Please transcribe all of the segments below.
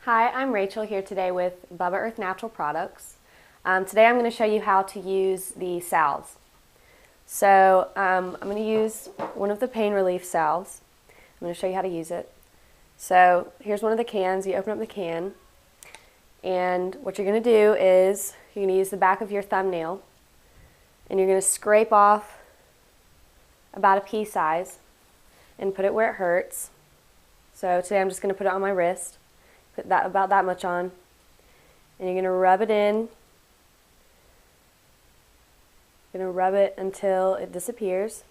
Hi, I'm Rachel here today with Bubba Earth Natural Products. Today I'm going to show you how to use the salves. So I'm going to use one of the pain relief salves. I'm going to show you how to use it. So here's one of the cans. You open up the can, and what you're going to do is you're going to use the back of your thumbnail, and you're going to scrape off about a pea size and put it where it hurts. So today I'm just going to put it on my wrist. Put that about that much on, and you're going to rub it in. You're going to rub it until it disappears,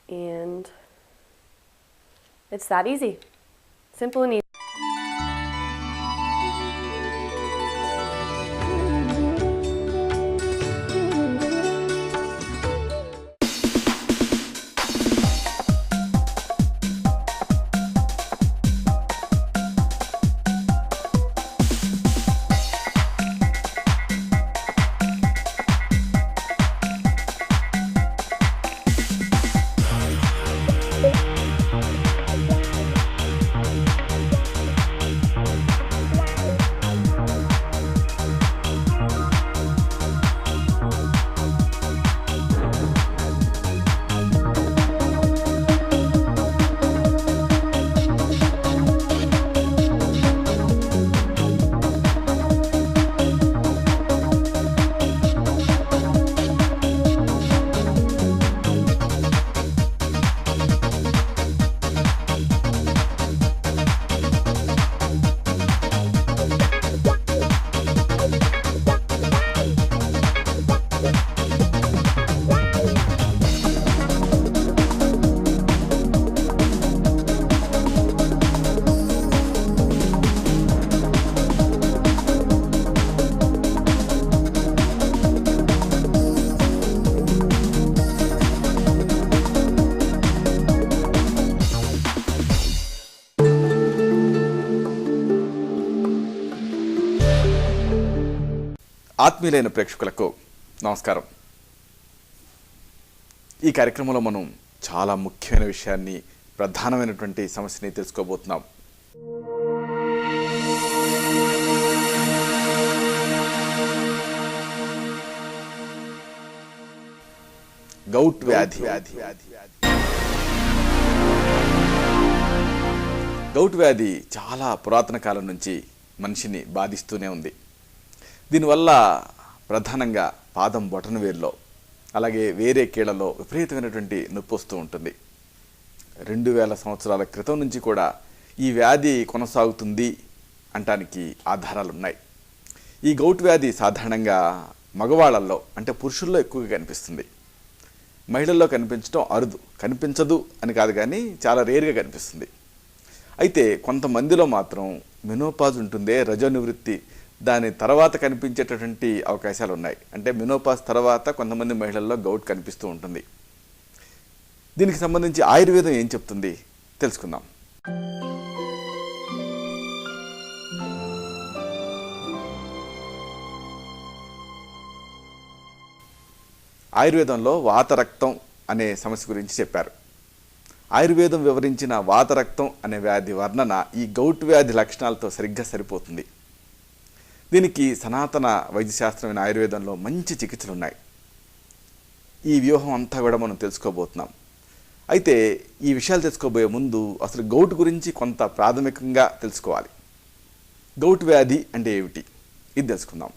and it's that easy. Simple and easy. ఆత్మీయులైన ప్రేక్షకులకు నమస్కారం. ఈ కార్యక్రమంలో మనం చాలా ముఖ్యమైన విషయాన్ని, ప్రధానమైనటువంటి సమస్యని తెలుసుకోబోతున్నాం. గౌట్ వ్యాధి. గౌట్ వ్యాధి చాలా పురాతన కాలం నుంచి మనిషిని బాధిస్తూనే ఉంది. దీనివల్ల ప్రధానంగా పాదం బొటన వేలులో, అలాగే వేరే కీళ్లలో విపరీతమైనటువంటి నొప్పి వస్తూ ఉంటుంది. 2000 సంవత్సరాల క్రితం నుంచి కూడా ఈ వ్యాధి కొనసాగుతుంది అంటానికి ఆధారాలు ఉన్నాయి. ఈ గౌట్ వ్యాధి సాధారణంగా మగవాళ్ళల్లో, అంటే పురుషుల్లో ఎక్కువగా కనిపిస్తుంది. మహిళల్లో కనిపించడం అరుదు. కనిపించదు అని కాదు, కానీ చాలా రేరుగా కనిపిస్తుంది. అయితే కొంతమందిలో మాత్రం మెనోపాజ్ ఉంటుందే, రజో నివృత్తి, దాని తర్వాత కనిపించేటటువంటి అవకాశాలు ఉన్నాయి. అంటే మెనోపాజ్ తర్వాత కొంతమంది మహిళల్లో గౌట్ కనిపిస్తూ ఉంటుంది. దీనికి సంబంధించి ఆయుర్వేదం ఏం చెప్తుంది తెలుసుకుందాం. ఆయుర్వేదంలో వాతరక్తం అనే సమస్య గురించి చెప్పారు. ఆయుర్వేదం వివరించిన వాతరక్తం అనే వ్యాధి వర్ణన ఈ గౌట్ వ్యాధి లక్షణాలతో సరిగ్గా సరిపోతుంది. దీనికి సనాతన వైద్యశాస్త్రమైన ఆయుర్వేదంలో మంచి చికిత్సలు ఉన్నాయి. ఈ వ్యూహం అంతా కూడా మనం తెలుసుకోబోతున్నాం. అయితే ఈ విషయాలు తెలుసుకోబోయే ముందు అసలు గౌట్ గురించి కొంత ప్రాథమికంగా తెలుసుకోవాలి. గౌట్ వ్యాధి అంటే ఏమిటి, ఇది తెలుసుకుందాం.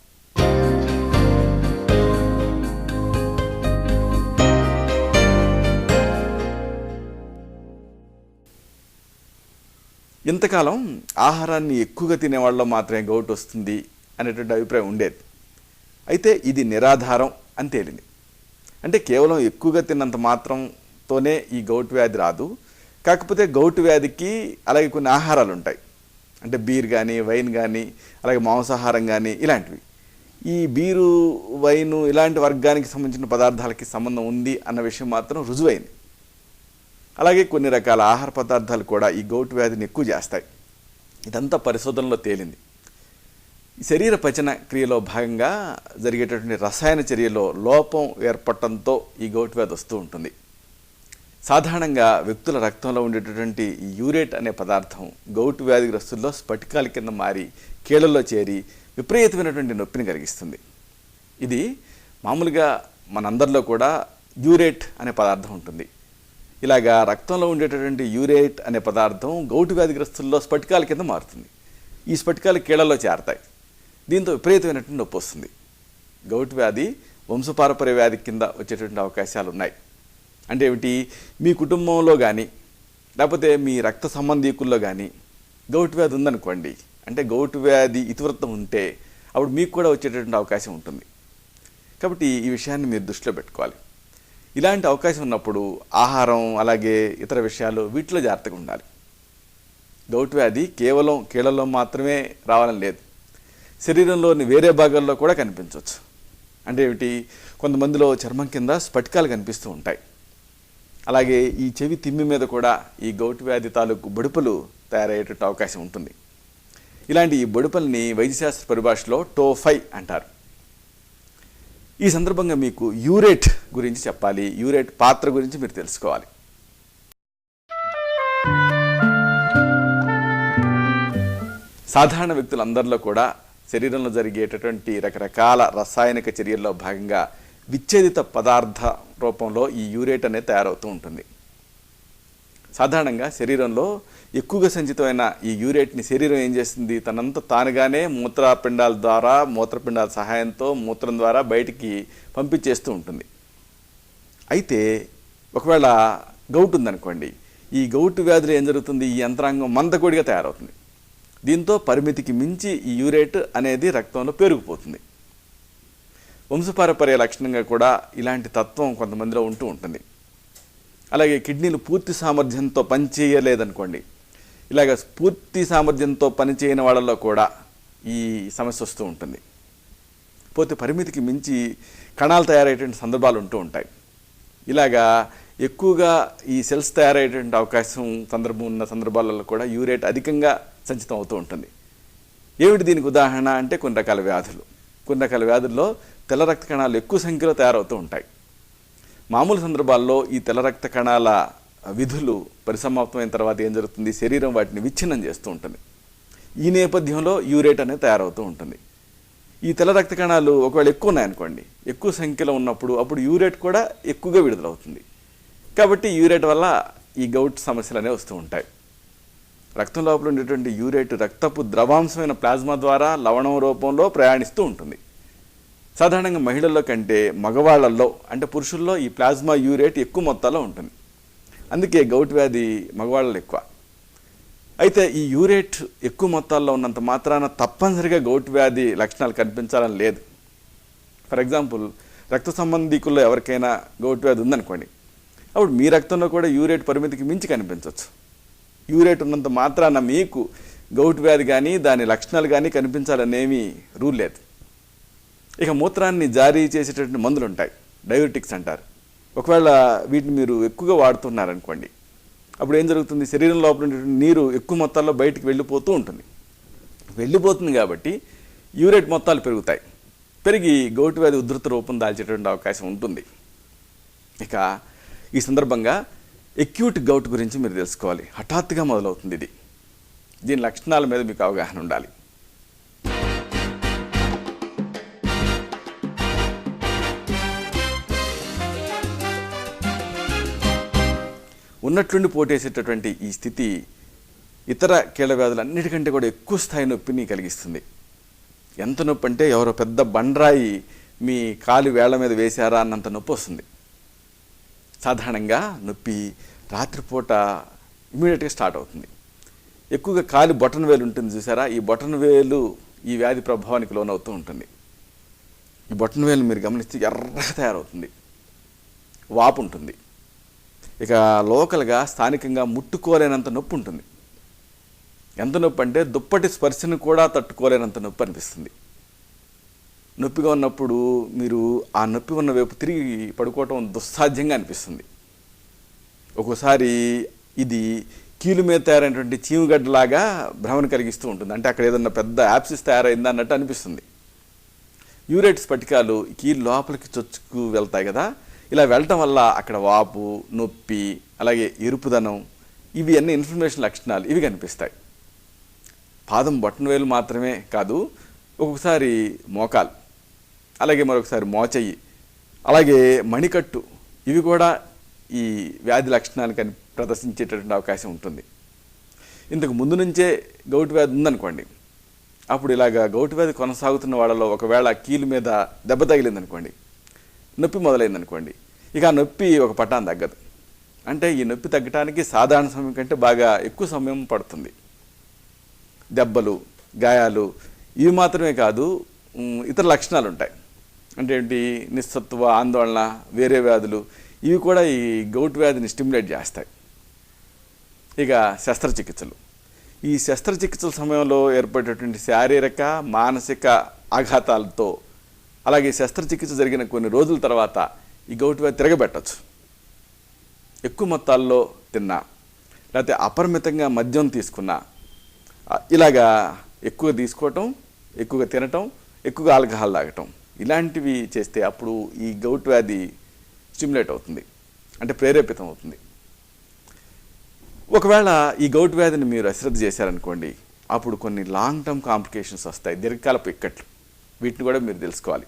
ఇంతకాలం ఆహారాన్ని ఎక్కువగా తినేవాళ్ళలో మాత్రమే గౌట్ వస్తుంది అనేటువంటి అభిప్రాయం ఉండేది. అయితే ఇది నిరాధారం అని తేలింది. అంటే కేవలం ఎక్కువగా తిన్నంత మాత్రంతోనే ఈ గౌట్ వ్యాధి రాదు. కాకపోతే గౌట్ వ్యాధికి అలాగే కొన్ని ఆహారాలు ఉంటాయి. అంటే బీర్ కానీ, వైన్ కానీ, అలాగే మాంసాహారం కానీ, ఇలాంటివి. ఈ బీరు, వైను ఇలాంటి వర్గానికి సంబంధించిన పదార్థాలకి సంబంధం ఉంది అన్న విషయం మాత్రం రుజువైంది. అలాగే కొన్ని రకాల ఆహార పదార్థాలు కూడా ఈ గౌట్ వ్యాధిని ఎక్కువ చేస్తాయి. ఇదంతా పరిశోధనలో తేలింది. శరీర పచన క్రియలో భాగంగా జరిగేటటువంటి రసాయన చర్యలో లోపం ఏర్పడటంతో ఈ గౌట్ వ్యాధి వస్తూ ఉంటుంది. సాధారణంగా వ్యక్తుల రక్తంలో ఉండేటటువంటి ఈ యూరేట్ అనే పదార్థం గౌటు వ్యాధిగ్రస్తుల్లో స్ఫటికాల కింద మారి కీళ్ళల్లో చేరి విపరీతమైనటువంటి నొప్పిని కలిగిస్తుంది. ఇది మామూలుగా మనందరిలో కూడా యూరేట్ అనే పదార్థం ఉంటుంది. ఇలాగా రక్తంలో ఉండేటటువంటి యూరేట్ అనే పదార్థం గౌటు వ్యాధిగ్రస్తుల్లో స్ఫటికాల కింద మారుతుంది. ఈ స్ఫటికాలు కీళ్ళల్లో చేరతాయి. దీంతో విపరీతమైనటువంటి నొప్పి వస్తుంది. గౌటు వ్యాధి వంశపారపర్య వ్యాధి కింద వచ్చేటువంటి అవకాశాలు ఉన్నాయి. అంటే ఏమిటి, మీ కుటుంబంలో కానీ లేకపోతే మీ రక్త సంబంధీకుల్లో కానీ గౌటు వ్యాధి ఉందనుకోండి, అంటే గౌటు వ్యాధి ఇతివృత్తం ఉంటే అప్పుడు మీకు కూడా వచ్చేటటువంటి అవకాశం ఉంటుంది. కాబట్టి ఈ విషయాన్ని మీరు దృష్టిలో పెట్టుకోవాలి. ఇలాంటి అవకాశం ఉన్నప్పుడు ఆహారం అలాగే ఇతర విషయాలు వీటిలో జాగ్రత్తగా ఉండాలి. గౌటు వ్యాధి కేవలం కీళ్ళలో మాత్రమే రావాలని లేదు, శరీరంలోని వేరే భాగాల్లో కూడా కనిపించవచ్చు. అంటే ఏమిటి, కొంతమందిలో చర్మం కింద స్ఫటికాలు కనిపిస్తూ ఉంటాయి. అలాగే ఈ చెవి తిమ్మి మీద కూడా ఈ గౌటు వ్యాధి తాలూకు బొడుపులు తయారయ్యేటట్టు అవకాశం ఉంటుంది. ఇలాంటి ఈ బొడుపుల్ని వైద్యశాస్త్ర పరిభాషలో టోఫై అంటారు. ఈ సందర్భంగా మీకు యూరేట్ గురించి చెప్పాలి, యూరేట్ పాత్ర గురించి మీరు తెలుసుకోవాలి. సాధారణ వ్యక్తులందరిలో కూడా శరీరంలో జరిగేటటువంటి రకరకాల రసాయనిక చర్యల్లో భాగంగా విచ్ఛేదిత పదార్థ రూపంలో ఈ యూరేట్ అనేది తయారవుతూ ఉంటుంది. సాధారణంగా శరీరంలో ఎక్కువగా సంచితమైన ఈ యూరేట్ని శరీరం ఏం చేస్తుంది, తనంత తానుగానే మూత్రపిండాల ద్వారా, మూత్రపిండాల సహాయంతో మూత్రం ద్వారా బయటికి పంపించేస్తూ ఉంటుంది. అయితే ఒకవేళ గౌటు ఉందనుకోండి, ఈ గౌటు వ్యాధిలో ఏం జరుగుతుంది, ఈ యంత్రాంగం మందకొడిగా తయారవుతుంది. దీంతో పరిమితికి మించి ఈ యూరేట్ అనేది రక్తంలో పెరిగిపోతుంది. వంశపారపర్య లక్షణంగా కూడా ఇలాంటి తత్వం కొంతమందిలో ఉంటూ ఉంటుంది. అలాగే కిడ్నీలు పూర్తి సామర్థ్యంతో పనిచేయలేదనుకోండి, ఇలాగ పూర్తి సామర్థ్యంతో పనిచేయని వాళ్ళలో కూడా ఈ సమస్య వస్తూ ఉంటుంది. పోతే పరిమితికి మించి కణాలు తయారయ్యేటువంటి సందర్భాలు ఉంటూ ఉంటాయి. ఇలాగా ఎక్కువగా ఈ సెల్స్ తయారయ్యేటువంటి అవకాశం సందర్భం ఉన్న సందర్భాలలో కూడా యూరేట్ అధికంగా సంచితం అవుతూ ఉంటుంది. ఏమిటి దీనికి ఉదాహరణ అంటే కొన్ని రకాల వ్యాధుల్లో తెల్ల రక్త కణాలు ఎక్కువ సంఖ్యలో తయారవుతూ ఉంటాయి. మామూలు సందర్భాల్లో ఈ తెల్ల రక్త కణాల విధులు పరిసమాప్తమైన తర్వాత ఏం జరుగుతుంది, శరీరం వాటిని విచ్ఛిన్నం చేస్తూ ఉంటుంది. ఈ నేపథ్యంలో యూరేట్ అనేది తయారవుతూ ఉంటుంది. ఈ తెల్ల రక్త కణాలు ఒకవేళ ఎక్కువ ఉన్నాయనుకోండి, ఎక్కువ సంఖ్యలో ఉన్నప్పుడు అప్పుడు యూరేట్ కూడా ఎక్కువగా విడుదలవుతుంది. కాబట్టి యూరేట్ వల్ల ఈ గౌట్ సమస్యలు అనేవి వస్తూ ఉంటాయి. రక్తం లోపల ఉండేటువంటి యూరేట్ రక్తపు ద్రవాంశమైన ప్లాజ్మా ద్వారా లవణం రూపంలో ప్రయాణిస్తూ ఉంటుంది. సాధారణంగా మహిళల్లో కంటే మగవాళ్లలో అంటే పురుషుల్లో ఈ ప్లాజ్మా యూరేట్ ఎక్కువ మొత్తాల్లో ఉంటుంది. అందుకే గౌట్ వ్యాధి మగవాళ్ళలో ఎక్కువ. అయితే ఈ యూరేట్ ఎక్కువ మొత్తాల్లో ఉన్నంత మాత్రాన తప్పనిసరిగా గౌట్ వ్యాధి లక్షణాలు కనిపించాలని లేదు. ఫర్ ఎగ్జాంపుల్, రక్త సంబంధీకుల్లో ఎవరికైనా గౌట్ వ్యాధి ఉందనుకోండి, అప్పుడు మీ రక్తంలో కూడా యూరేట్ పరిమితికి మించి కనిపించవచ్చు. యూరేట్ ఉన్నంత మాత్రాన మీకు గౌట్ వ్యాధి కానీ దాని లక్షణాలు కానీ కనిపించాలనేమీ రూల్ లేదు. ఇక మూత్రాన్ని జారీ చేసేటటువంటి మందులు ఉంటాయి, డయూరిటిక్స్ అంటారు. ఒకవేళ వీటిని మీరు ఎక్కువగా వాడుతున్నారనుకోండి, అప్పుడు ఏం జరుగుతుంది, శరీరం లోపల ఉండేటువంటి నీరు ఎక్కువ మొత్తాల్లో బయటికి వెళ్ళిపోతుంది కాబట్టి యూరేట్ మొత్తాలు పెరుగుతాయి. పెరిగి గౌట్ వ్యాధి ఉధృత రూపం దాల్చేటువంటి అవకాశం ఉంటుంది. ఇక ఈ సందర్భంగా ఎక్యూట్ గౌట్ గురించి మీరు తెలుసుకోవాలి. హఠాత్తుగా మొదలవుతుంది ఇది. దీని లక్షణాల మీద మీకు అవగాహన ఉండాలి. ఉన్నట్లుండి పోటేసేటటువంటి ఈ స్థితి ఇతర కీళ్ళ వ్యాధులన్నిటికంటే కూడా ఎక్కువ స్థాయి నొప్పిని కలిగిస్తుంది. ఎంత నొప్పి అంటే ఎవరో పెద్ద బండరాయి మీ కాలు వేళ్ల మీద వేశారా అన్నంత నొప్పి వస్తుంది. సాధారణంగా నొప్పి రాత్రిపూట ఇమీడియట్గా స్టార్ట్ అవుతుంది. ఎక్కువగా కాలి బొటన వేలు ఉంటుంది చూసారా, ఈ బొటన వేలు ఈ వ్యాధి ప్రభావానికి లోనవుతూ ఉంటుంది. ఈ బొటన వేలు మీరు గమనిస్తే ఎర్రగా తయారవుతుంది, వాపు ఉంటుంది. ఇక లోకల్గా స్థానికంగా ముట్టుకోలేనంత నొప్పి ఉంటుంది. ఎంత నొప్పి అంటే దుప్పటి స్పర్శను కూడా తట్టుకోలేనంత నొప్పి అనిపిస్తుంది. నొప్పిగా ఉన్నప్పుడు మీరు ఆ నొప్పి ఉన్న వైపు తిరిగి పడుకోవటం దుస్సాధ్యంగా అనిపిస్తుంది. ఒక్కోసారి ఇది కీలు మీద తయారైనటువంటి చీమగడ్డలాగా భ్రమను కలిగిస్తూ ఉంటుంది. అంటే అక్కడ ఏదన్నా పెద్ద యాప్సిస్ తయారైందా అన్నట్టు అనిపిస్తుంది. యూరేట్ స్ఫటికాలు కీలు లోపలికి చొచ్చుకు వెళ్తాయి కదా, ఇలా వెళ్ళటం వల్ల అక్కడ వాపు, నొప్పి, అలాగే ఎరుపుదనం, ఇవి అన్ని ఇన్ఫ్లమేషన్ లక్షణాలు ఇవి కనిపిస్తాయి. పాదం బొటనవేలు మాత్రమే కాదు, ఒక్కొక్కసారి మోకాలు, అలాగే మరొకసారి మోచెయ్యి, అలాగే మణికట్టు, ఇవి కూడా ఈ వ్యాధి లక్షణాలు ప్రదర్శించేటటువంటి అవకాశం ఉంటుంది. ఇంతకు ముందు నుంచే గౌటు వ్యాధి ఉందనుకోండి, అప్పుడు ఇలాగా గౌటు వ్యాధి కొనసాగుతున్న వాళ్ళలో ఒకవేళ కీలు మీద దెబ్బ తగిలిందనుకోండి, నొప్పి మొదలైందనుకోండి, ఇక ఆ నొప్పి ఒక పట్టాన్ని తగ్గదు. అంటే ఈ నొప్పి తగ్గడానికి సాధారణ సమయం కంటే బాగా ఎక్కువ సమయం పడుతుంది. దెబ్బలు, గాయాలు ఇవి మాత్రమే కాదు, ఇతర లక్షణాలు ఉంటాయి. అంటే ఏంటి, నిస్సత్వ, ఆందోళన, వేరే వ్యాధులు ఇవి కూడా ఈ గౌటు వ్యాధిని స్టిమ్యులేట్ చేస్తాయి. ఇక శస్త్రచికిత్సలు, ఈ శస్త్రచికిత్సల సమయంలో ఏర్పడేటటువంటి శారీరక, మానసిక ఆఘాతాలతో, అలాగే శస్త్రచికిత్స జరిగిన కొన్ని రోజుల తర్వాత ఈ గౌటు వ్యాధి తిరగబెట్టచ్చు. ఎక్కువ మొత్తాల్లో తిన్నా, లేకపోతే అపరిమితంగా మద్యం తీసుకున్నా, ఇలాగా ఎక్కువ తీసుకోవటం, ఎక్కువగా తినటం, ఎక్కువగా ఆల్కహాల్ తాగటం, ఇలాంటివి చేస్తే అప్పుడు ఈ గౌటు వ్యాధి స్టిమ్యులేట్ అవుతుంది, అంటే ప్రేరేపితం అవుతుంది. ఒకవేళ ఈ గౌటు వ్యాధిని మీరు అశ్రద్ధ చేశారనుకోండి, అప్పుడు కొన్ని లాంగ్ టర్మ్ కాంప్లికేషన్స్ వస్తాయి, దీర్ఘకాలపు ఇక్కట్లు. వీటిని కూడా మీరు తెలుసుకోవాలి.